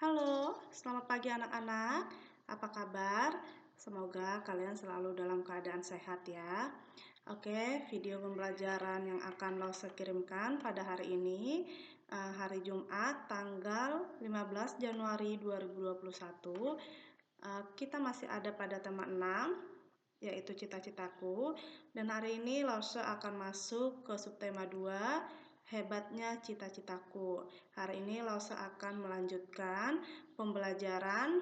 Halo, selamat pagi anak-anak. Apa kabar? Semoga kalian selalu dalam keadaan sehat ya. Oke, video pembelajaran yang akan Lause kirimkan pada hari ini, hari Jumat, tanggal 15 Januari 2021. Kita masih ada pada tema 6, yaitu cita-citaku. Dan hari ini Lause akan masuk ke subtema 2, hebatnya cita-citaku. Hari ini Lause akan melanjutkan pembelajaran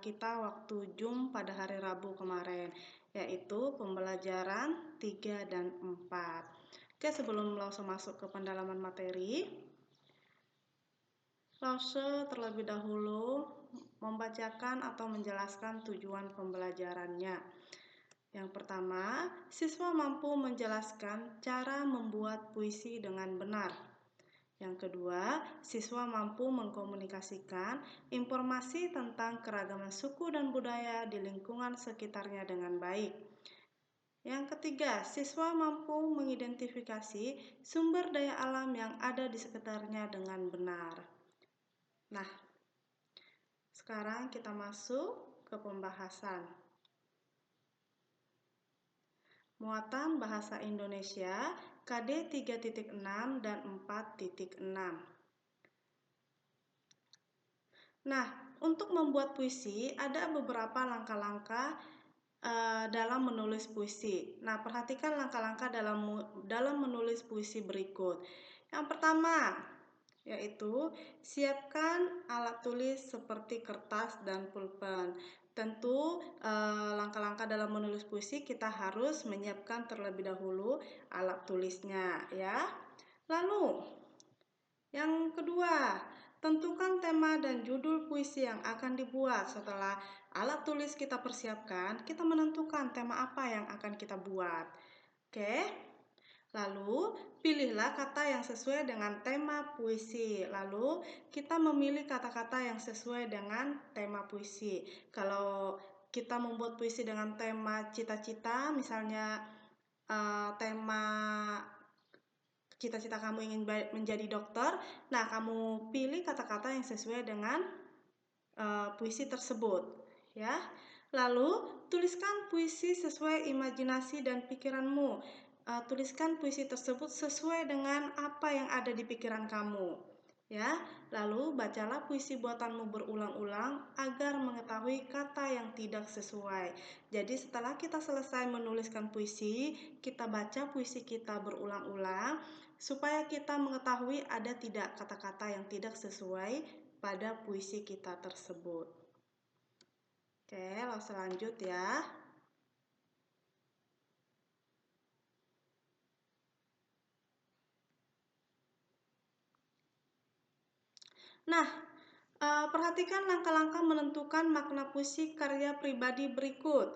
kita waktu Jum pada hari Rabu kemarin, yaitu pembelajaran 3 dan 4. Oke, sebelum Lause masuk ke pendalaman materi, Lause terlebih dahulu membacakan atau menjelaskan tujuan pembelajarannya. Yang pertama, siswa mampu menjelaskan cara membuat puisi dengan benar. Yang kedua, siswa mampu mengkomunikasikan informasi tentang keragaman suku dan budaya di lingkungan sekitarnya dengan baik. Yang ketiga, siswa mampu mengidentifikasi sumber daya alam yang ada di sekitarnya dengan benar. Nah, sekarang kita masuk ke pembahasan. Muatan bahasa Indonesia KD 3.6 dan 4.6. Nah, untuk membuat puisi ada beberapa langkah-langkah dalam menulis puisi. Nah, perhatikan langkah-langkah dalam menulis puisi berikut. Yang pertama, yaitu siapkan alat tulis seperti kertas dan pulpen. Tentu langkah-langkah dalam menulis puisi kita harus menyiapkan terlebih dahulu alat tulisnya ya. Lalu yang kedua, tentukan tema dan judul puisi yang akan dibuat. Setelah alat tulis kita persiapkan, kita menentukan tema apa yang akan kita buat. Oke? Lalu, pilihlah kata yang sesuai dengan tema puisi. Lalu, kita memilih kata-kata yang sesuai dengan tema puisi. Kalau kita membuat puisi dengan tema cita-cita, misalnya tema cita-cita kamu ingin menjadi dokter, nah kamu pilih kata-kata yang sesuai dengan puisi tersebut, ya. Lalu, tuliskan puisi sesuai imajinasi dan pikiranmu. Tuliskan puisi tersebut sesuai dengan apa yang ada di pikiran kamu, ya. Lalu, bacalah puisi buatanmu berulang-ulang agar mengetahui kata yang tidak sesuai. Jadi, setelah kita selesai menuliskan puisi, kita baca puisi kita berulang-ulang supaya kita mengetahui ada tidak kata-kata yang tidak sesuai pada puisi kita tersebut. Oke, lalu selanjut ya. Nah, perhatikan langkah-langkah menentukan makna puisi karya pribadi berikut.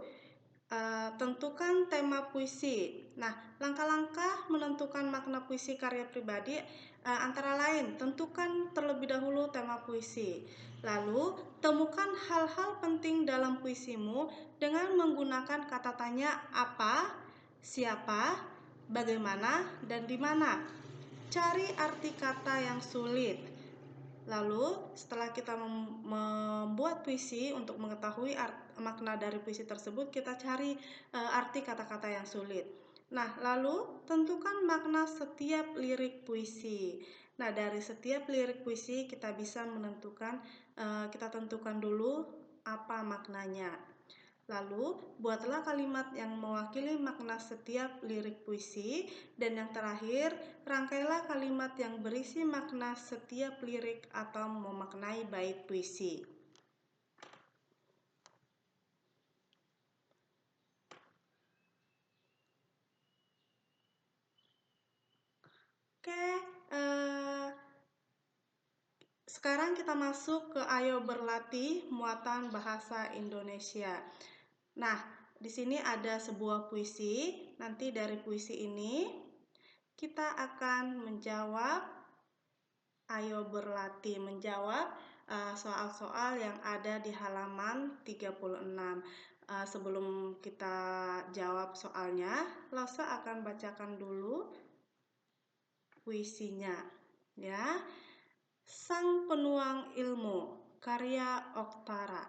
Tentukan tema puisi. Nah, langkah-langkah menentukan makna puisi karya pribadi antara lain, tentukan terlebih dahulu tema puisi. Lalu, temukan hal-hal penting dalam puisimu dengan menggunakan kata tanya apa, siapa, bagaimana, dan di mana. Cari arti kata yang sulit. Lalu, setelah kita membuat puisi, untuk mengetahui makna dari puisi tersebut, kita cari arti kata-kata yang sulit. Nah, lalu tentukan makna setiap lirik puisi. Nah, dari setiap lirik puisi kita bisa menentukan, kita tentukan dulu apa maknanya. Lalu, buatlah kalimat yang mewakili makna setiap lirik puisi. Dan yang terakhir, rangkailah kalimat yang berisi makna setiap lirik atau memaknai bait puisi. Oke, sekarang kita masuk ke Ayo Berlatih Muatan Bahasa Indonesia. Nah, di sini ada sebuah puisi. Nanti dari puisi ini kita akan menjawab, ayo berlatih menjawab soal-soal yang ada di halaman 36. Sebelum kita jawab soalnya, Lause akan bacakan dulu puisinya, ya. Sang Penuang Ilmu, karya Oktara.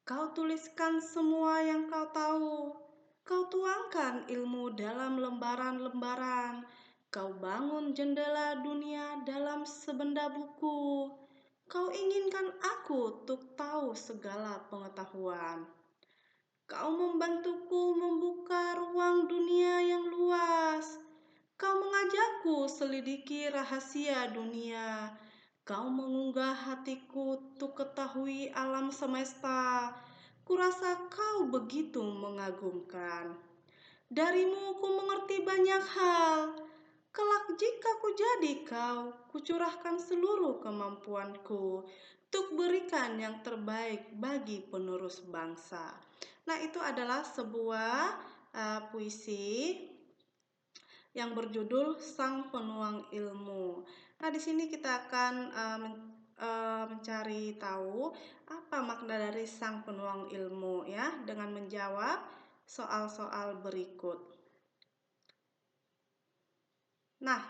Kau tuliskan semua yang kau tahu, kau tuangkan ilmu dalam lembaran-lembaran, kau bangun jendela dunia dalam sebenda buku. Kau inginkan aku untuk tahu segala pengetahuan. Kau membantuku membuka ruang dunia yang luas. Kau mengajakku selidiki rahasia dunia. Kau mengunggah hatiku untuk ketahui alam semesta. Kurasa kau begitu mengagumkan. Darimu ku mengerti banyak hal. Kelak jika ku jadi kau, kucurahkan seluruh kemampuanku untuk berikan yang terbaik bagi penerus bangsa. Nah, itu adalah sebuah puisi yang berjudul Sang Penuang Ilmu. Nah, di sini kita akan mencari tahu apa makna dari Sang Penuang Ilmu ya, dengan menjawab soal-soal berikut. Nah,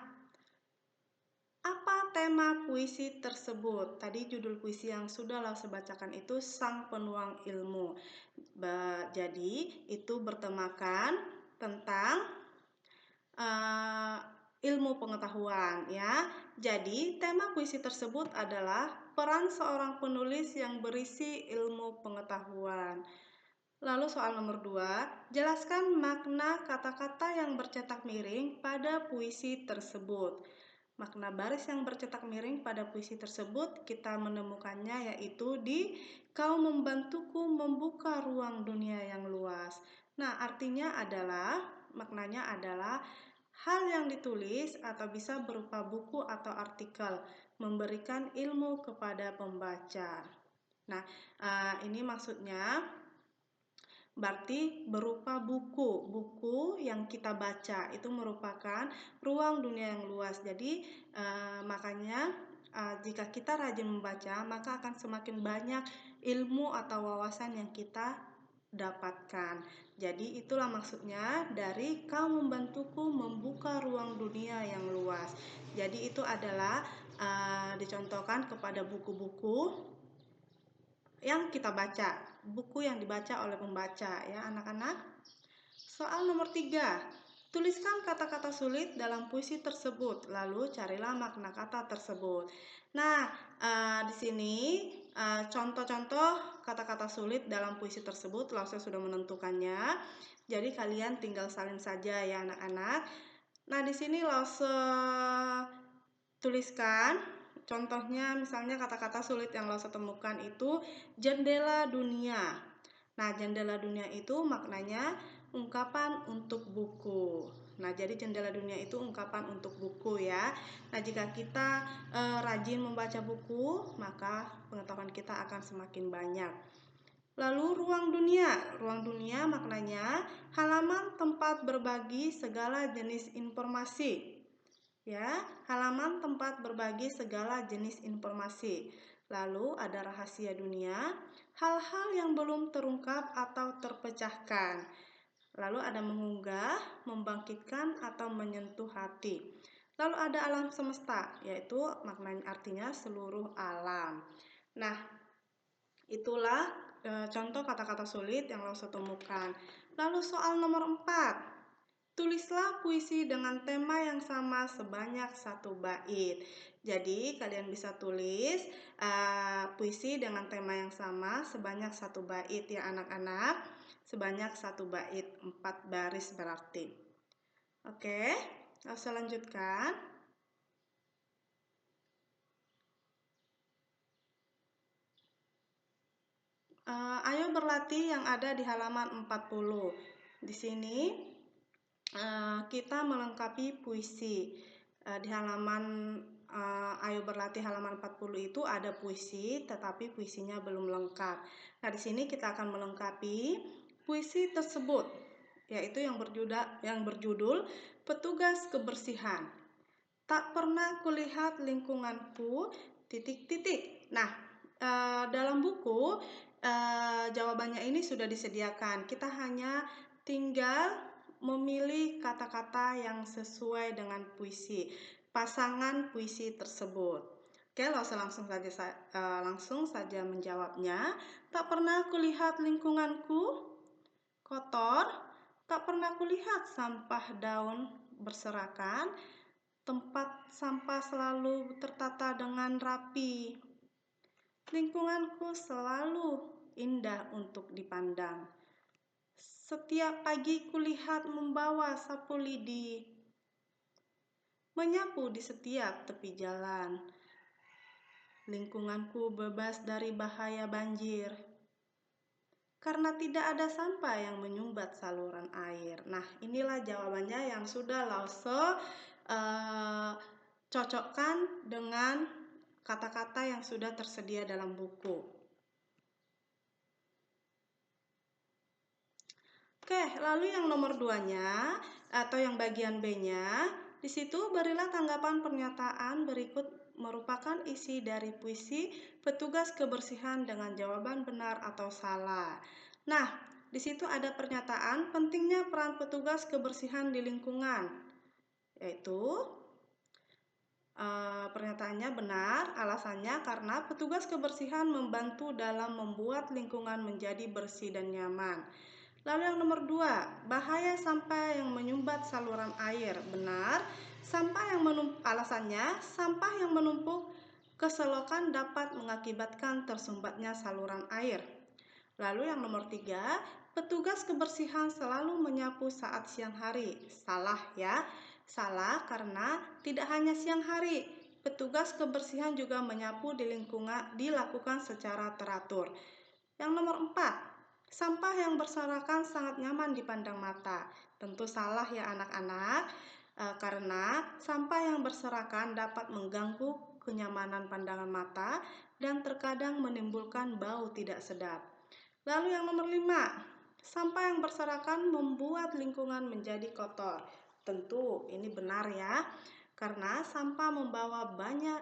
apa tema puisi tersebut? Tadi judul puisi yang sudah Lause bacakan itu Sang Penuang Ilmu. Jadi itu bertemakan tentang ilmu pengetahuan ya. Jadi tema puisi tersebut adalah peran seorang penulis yang berisi ilmu pengetahuan. Lalu soal nomor 2, jelaskan makna kata-kata yang bercetak miring pada puisi tersebut. Makna baris yang bercetak miring pada puisi tersebut kita menemukannya yaitu di kau membantuku membuka ruang dunia yang luas. Nah, artinya adalah, maknanya adalah hal yang ditulis atau bisa berupa buku atau artikel memberikan ilmu kepada pembaca. Nah, ini maksudnya berarti berupa buku yang kita baca itu merupakan ruang dunia yang luas. Jadi makanya jika kita rajin membaca, maka akan semakin banyak ilmu atau wawasan yang kita dapatkan. Jadi itulah maksudnya dari kau membantuku membuka ruang dunia yang luas. Jadi itu adalah dicontohkan kepada buku-buku yang kita baca, buku yang dibaca oleh pembaca ya anak-anak. Soal nomor 3, tuliskan kata-kata sulit dalam puisi tersebut, lalu carilah makna kata tersebut. Nah, di sini contoh-contoh kata-kata sulit dalam puisi tersebut, Lause sudah menentukannya. Jadi kalian tinggal salin saja ya anak-anak. Nah, di sini Lause tuliskan contohnya, misalnya kata-kata sulit yang Lause temukan itu jendela dunia. Nah, jendela dunia itu maknanya ungkapan untuk buku. Nah, jadi jendela dunia itu ungkapan untuk buku ya. Nah, jika kita rajin membaca buku, maka pengetahuan kita akan semakin banyak. Lalu ruang dunia maknanya halaman tempat berbagi segala jenis informasi. Ya, halaman tempat berbagi segala jenis informasi. Lalu ada rahasia dunia, hal-hal yang belum terungkap atau terpecahkan. Lalu ada mengunggah, membangkitkan atau menyentuh hati. Lalu ada alam semesta, yaitu maknanya artinya seluruh alam. Nah, itulah contoh kata-kata sulit yang Lause temukan. Lalu soal nomor 4. Tulislah puisi dengan tema yang sama sebanyak 1 bait. Jadi kalian bisa tulis puisi dengan tema yang sama sebanyak 1 bait ya anak-anak. Sebanyak 1 bait, 4 baris berarti. Oke, langsung lanjutkan. Ayo berlatih yang ada di halaman 40. Di sini kita melengkapi puisi. Di halaman Ayo berlatih halaman 40 itu ada puisi, tetapi puisinya belum lengkap. Nah, di sini kita akan melengkapi puisi tersebut, yaitu yang berjudul Petugas Kebersihan. Tak pernah kulihat lingkunganku, titik-titik. Nah, dalam buku jawabannya ini sudah disediakan. Kita hanya tinggal memilih kata-kata yang sesuai dengan puisi. pasangan puisi tersebut. Oke, langsung saja menjawabnya. Tak pernah kulihat lingkunganku kotor, tak pernah kulihat sampah daun berserakan, tempat sampah selalu tertata dengan rapi. Lingkunganku selalu indah untuk dipandang. Setiap pagi kulihat membawa sapu lidi, menyapu di setiap tepi jalan. Lingkunganku bebas dari bahaya banjir, karena tidak ada sampah yang menyumbat saluran air. Nah, inilah jawabannya yang sudah Lause cocokkan dengan kata-kata yang sudah tersedia dalam buku. Oke, lalu yang nomor 2-nya atau yang bagian B-nya, di situ berilah tanggapan pernyataan berikut merupakan isi dari puisi petugas kebersihan dengan jawaban benar atau salah. Nah, di situ ada pernyataan pentingnya peran petugas kebersihan di lingkungan, yaitu pernyataannya benar, alasannya karena petugas kebersihan membantu dalam membuat lingkungan menjadi bersih dan nyaman. Lalu yang nomor 2, bahaya sampah yang menyumbat saluran air. Benar, alasannya sampah yang menumpuk ke selokan dapat mengakibatkan tersumbatnya saluran air. Lalu yang nomor 3, petugas kebersihan selalu menyapu saat siang hari. Salah ya, salah karena tidak hanya siang hari, petugas kebersihan juga menyapu di lingkungan dilakukan secara teratur. Yang nomor 4, sampah yang berserakan sangat nyaman dipandang mata. Tentu salah ya anak-anak, karena sampah yang berserakan dapat mengganggu kenyamanan pandangan mata dan terkadang menimbulkan bau tidak sedap. Lalu yang nomor 5, sampah yang berserakan membuat lingkungan menjadi kotor. Tentu ini benar ya, karena sampah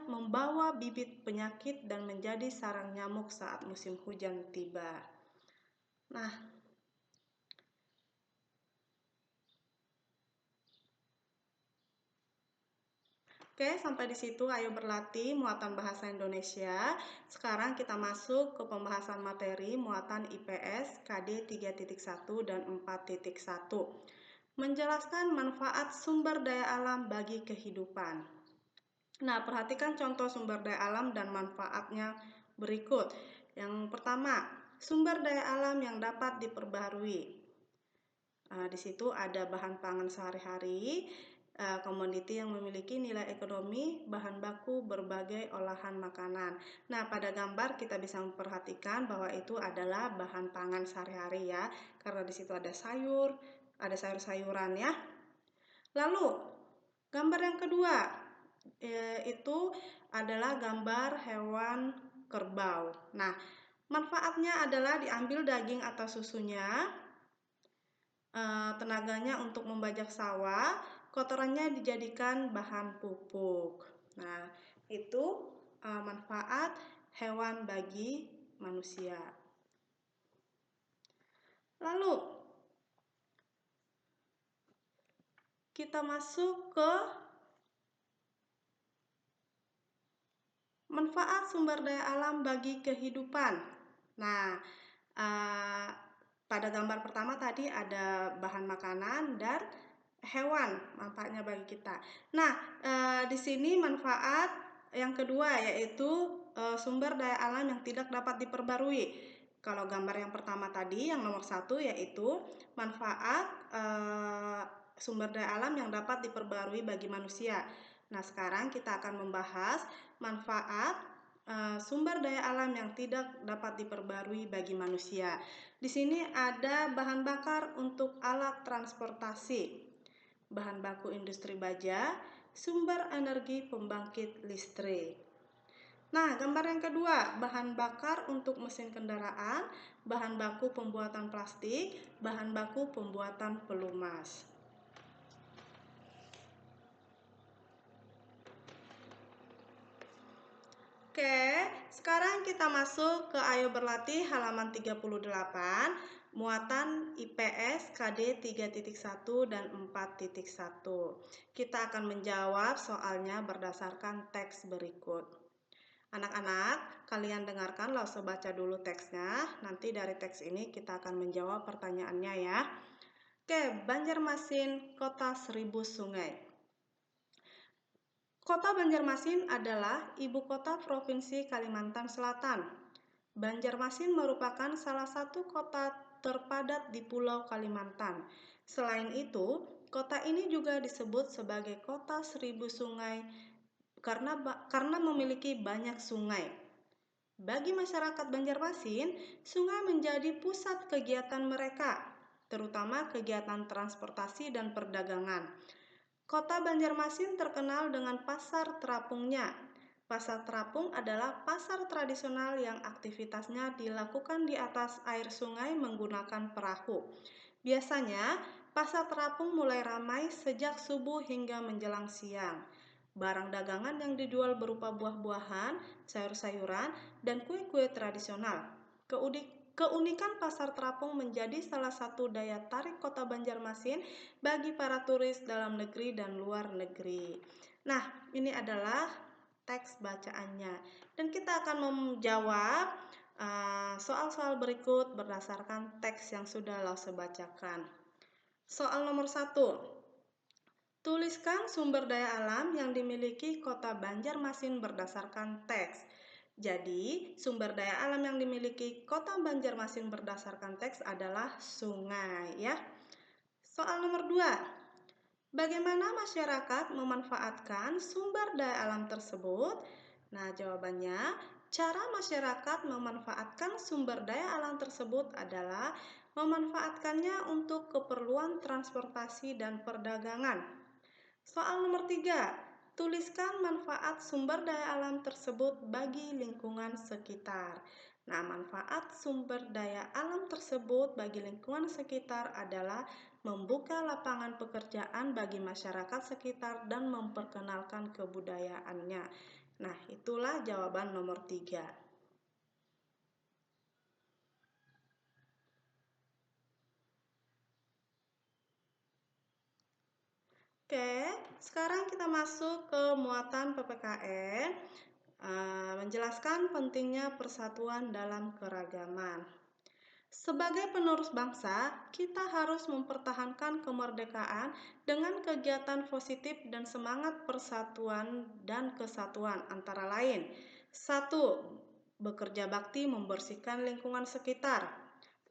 membawa bibit penyakit dan menjadi sarang nyamuk saat musim hujan tiba. Nah, oke, sampai di situ ayo berlatih muatan bahasa Indonesia. Sekarang kita masuk ke pembahasan materi muatan IPS KD 3.1 dan 4.1. Menjelaskan manfaat sumber daya alam bagi kehidupan. Nah, perhatikan contoh sumber daya alam dan manfaatnya berikut. Yang pertama, sumber daya alam yang dapat diperbaharui. Di situ ada bahan pangan sehari-hari, komoditi yang memiliki nilai ekonomi, bahan baku, berbagai olahan makanan. Nah, pada gambar kita bisa memperhatikan bahwa itu adalah bahan pangan sehari-hari ya, karena di situ ada sayur, ada sayur-sayuran ya. Lalu, gambar yang kedua, itu adalah gambar hewan kerbau. Nah, manfaatnya adalah diambil daging atau susunya, tenaganya untuk membajak sawah, kotorannya dijadikan bahan pupuk. Nah, itu manfaat hewan bagi manusia. Lalu, kita masuk ke manfaat sumber daya alam bagi kehidupan. Nah, pada gambar pertama tadi ada bahan makanan dan hewan manfaatnya bagi kita. Nah, di sini manfaat yang kedua yaitu sumber daya alam yang tidak dapat diperbarui. Kalau gambar yang pertama tadi yang nomor 1 yaitu manfaat sumber daya alam yang dapat diperbarui bagi manusia. Nah, sekarang kita akan membahas manfaat sumber daya alam yang tidak dapat diperbarui bagi manusia. Di sini ada bahan bakar untuk alat transportasi, bahan baku industri baja, sumber energi pembangkit listrik. Nah, gambar yang kedua, bahan bakar untuk mesin kendaraan, bahan baku pembuatan plastik, bahan baku pembuatan pelumas. Oke, sekarang kita masuk ke ayo berlatih halaman 38. muatan IPS KD 3.1 dan 4.1. Kita akan menjawab soalnya berdasarkan teks berikut. Anak-anak, kalian dengarkan, langsung baca dulu teksnya. Nanti dari teks ini kita akan menjawab pertanyaannya ya. Oke, Banjarmasin, kota 1000 sungai. Kota Banjarmasin adalah ibu kota Provinsi Kalimantan Selatan. Banjarmasin merupakan salah satu kota terpadat di Pulau Kalimantan. Selain itu, kota ini juga disebut sebagai kota 1000 sungai karena memiliki banyak sungai. Bagi masyarakat Banjarmasin, sungai menjadi pusat kegiatan mereka, terutama kegiatan transportasi dan perdagangan. Kota Banjarmasin terkenal dengan pasar terapungnya. Pasar terapung adalah pasar tradisional yang aktivitasnya dilakukan di atas air sungai menggunakan perahu. Biasanya, pasar terapung mulai ramai sejak subuh hingga menjelang siang. Barang dagangan yang dijual berupa buah-buahan, sayur-sayuran, dan kue-kue tradisional. Keunikan pasar terapung menjadi salah satu daya tarik kota Banjarmasin bagi para turis dalam negeri dan luar negeri. Nah, ini adalah teks bacaannya. Dan kita akan menjawab soal-soal berikut berdasarkan teks yang sudah Lause bacakan. Soal nomor 1. Tuliskan sumber daya alam yang dimiliki kota Banjarmasin berdasarkan teks. Jadi, sumber daya alam yang dimiliki kota Banjarmasin berdasarkan teks adalah sungai ya. Soal nomor 2. Bagaimana masyarakat memanfaatkan sumber daya alam tersebut? Nah, jawabannya, cara masyarakat memanfaatkan sumber daya alam tersebut adalah memanfaatkannya untuk keperluan transportasi dan perdagangan. Soal nomor 3. Tuliskan manfaat sumber daya alam tersebut bagi lingkungan sekitar. Nah, manfaat sumber daya alam tersebut bagi lingkungan sekitar adalah membuka lapangan pekerjaan bagi masyarakat sekitar dan memperkenalkan kebudayaannya. Nah, itulah jawaban nomor 3. Oke, sekarang kita masuk ke muatan PPKN, menjelaskan pentingnya persatuan dalam keragaman. Sebagai penerus bangsa, kita harus mempertahankan kemerdekaan dengan kegiatan positif dan semangat persatuan dan kesatuan antara lain. 1. Bekerja bakti membersihkan lingkungan sekitar.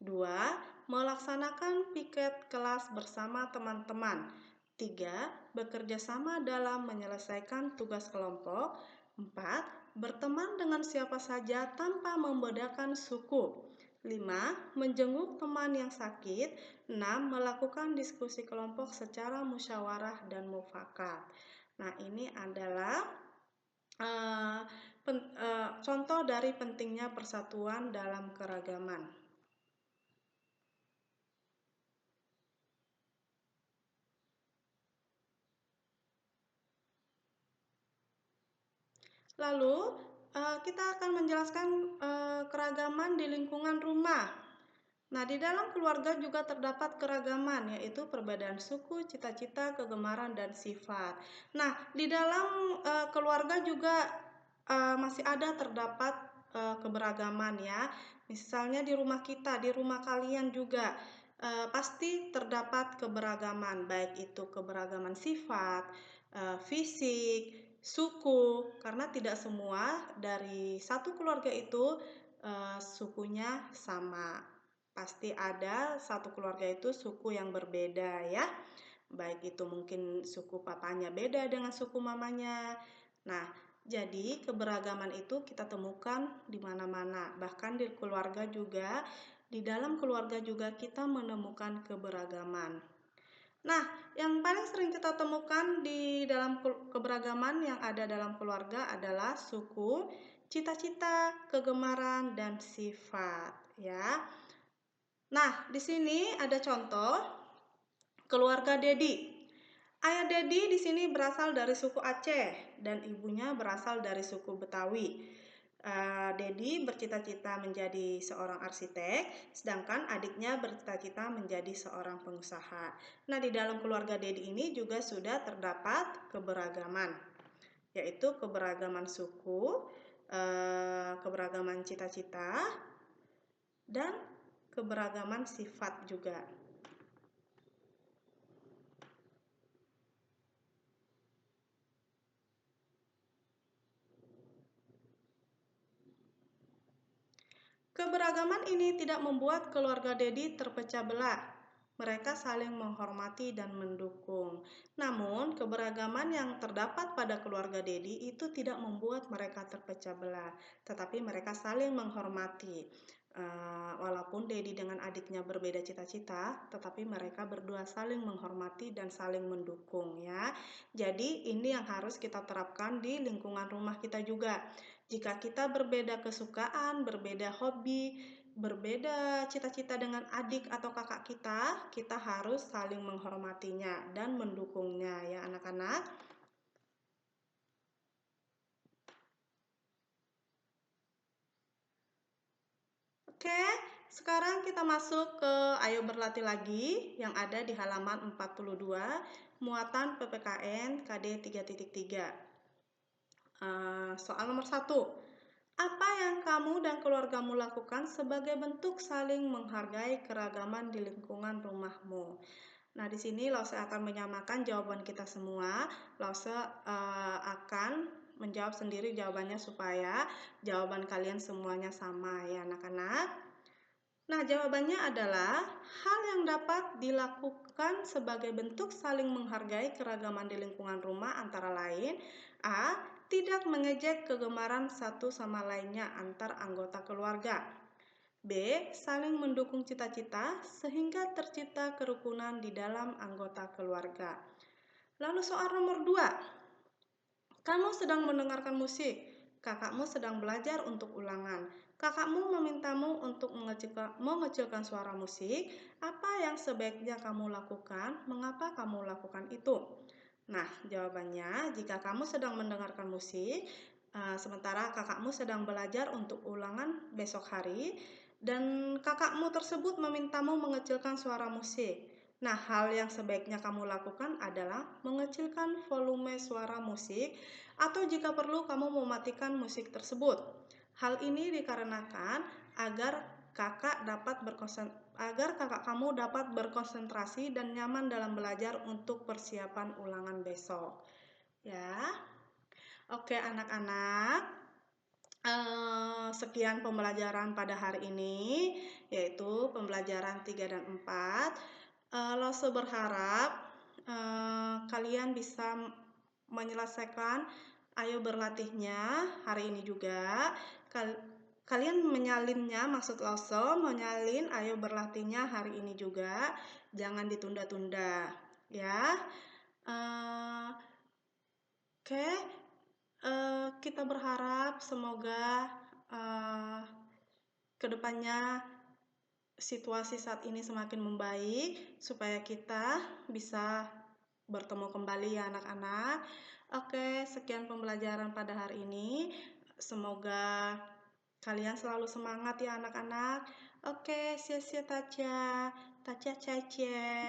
2. Melaksanakan piket kelas bersama teman-teman. 3. Bekerja sama dalam menyelesaikan tugas kelompok. 4. Berteman dengan siapa saja tanpa membedakan suku. 5. Menjenguk teman yang sakit. 6. Melakukan diskusi kelompok secara musyawarah dan mufakat. Nah, ini adalah contoh dari pentingnya persatuan dalam keragaman. Lalu, kita akan menjelaskan keragaman di lingkungan rumah. Nah, di dalam keluarga juga terdapat keragaman, yaitu perbedaan suku, cita-cita, kegemaran, dan sifat. Nah, di dalam keluarga juga masih ada terdapat keberagaman ya. Misalnya di rumah kita, di rumah kalian juga pasti terdapat keberagaman, baik itu keberagaman sifat, fisik, suku, karena tidak semua dari satu keluarga itu sukunya sama. Pasti ada satu keluarga itu suku yang berbeda ya. Baik itu mungkin suku papanya beda dengan suku mamanya. Nah, jadi keberagaman itu kita temukan di mana-mana. Bahkan di keluarga juga, di dalam keluarga juga kita menemukan keberagaman. Nah, yang paling sering kita temukan di dalam keberagaman yang ada dalam keluarga adalah suku, cita-cita, kegemaran, dan sifat, ya. Nah, di sini ada contoh keluarga Dedi. Ayah Dedi di sini berasal dari suku Aceh dan ibunya berasal dari suku Betawi. Dedi bercita-cita menjadi seorang arsitek, sedangkan adiknya bercita-cita menjadi seorang pengusaha. Nah, di dalam keluarga Dedi ini juga sudah terdapat keberagaman, yaitu keberagaman suku, keberagaman cita-cita, dan keberagaman sifat juga. Keberagaman ini tidak membuat keluarga Dedi terpecah belah. Mereka saling menghormati dan mendukung. Namun, keberagaman yang terdapat pada keluarga Dedi itu tidak membuat mereka terpecah belah, tetapi mereka saling menghormati. Walaupun Dedi dengan adiknya berbeda cita-cita, tetapi mereka berdua saling menghormati dan saling mendukung ya. Jadi, ini yang harus kita terapkan di lingkungan rumah kita juga. Jika kita berbeda kesukaan, berbeda hobi, berbeda cita-cita dengan adik atau kakak kita, kita harus saling menghormatinya dan mendukungnya ya anak-anak. Oke, sekarang kita masuk ke Ayo Berlatih Lagi yang ada di halaman 42, muatan PPKN KD 3.3. Soal nomor 1. Apa yang kamu dan keluargamu lakukan sebagai bentuk saling menghargai keragaman di lingkungan rumahmu? Nah, di sini Lause akan menyamakan jawaban kita semua. Lause akan menjawab sendiri jawabannya supaya jawaban kalian semuanya sama ya anak-anak. Nah, jawabannya adalah hal yang dapat dilakukan sebagai bentuk saling menghargai keragaman di lingkungan rumah antara lain A. Tidak mengejek kegemaran satu sama lainnya antar anggota keluarga. B. Saling mendukung cita-cita sehingga tercipta kerukunan di dalam anggota keluarga. Lalu soal nomor 2. Kamu sedang mendengarkan musik. Kakakmu sedang belajar untuk ulangan. Kakakmu memintamu untuk mengecilkan suara musik. Apa yang sebaiknya kamu lakukan? Mengapa kamu lakukan itu? Nah, jawabannya, jika kamu sedang mendengarkan musik, sementara kakakmu sedang belajar untuk ulangan besok hari, dan kakakmu tersebut memintamu mengecilkan suara musik. Nah, hal yang sebaiknya kamu lakukan adalah mengecilkan volume suara musik, atau jika perlu kamu mematikan musik tersebut. Hal ini dikarenakan agar kakak kamu dapat berkonsentrasi dan nyaman dalam belajar untuk persiapan ulangan besok. Ya, oke anak-anak. Sekian pembelajaran pada hari ini, yaitu pembelajaran 3 dan 4. Lause berharap kalian bisa menyelesaikan Ayo Berlatihnya hari ini juga. Kalian menyalinnya, maksud Lause menyalin Ayo Berlatihnya hari ini juga. Jangan ditunda-tunda ya. Oke. Kita berharap semoga kedepannya situasi saat ini semakin membaik supaya kita bisa bertemu kembali ya anak-anak. Oke, sekian pembelajaran pada hari ini. Semoga kalian selalu semangat ya anak-anak. Oke, sia-sia taca, taca caca.